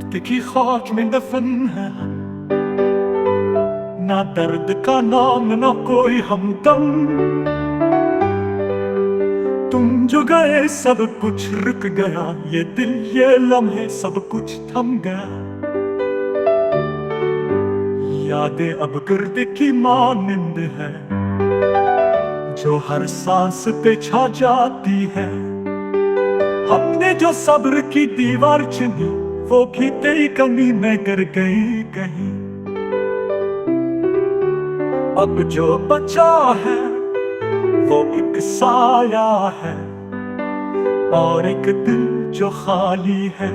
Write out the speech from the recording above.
वक्त की खाक में दफन है, ना दर्द का नाम ना कोई हमदम। तुम जो गए सब कुछ रुक गया, ये दिल ये लम्हे सब कुछ थम गया। यादें अब गिर्द की मानिंद है, जो हर सांस पे छा जाती है। हमने जो सब्र की दीवार चुनी, वो भी तेरी कमी में गिर गई कहीं। अब जो बचा है वो एक साया है, और एक दिल जो खाली है।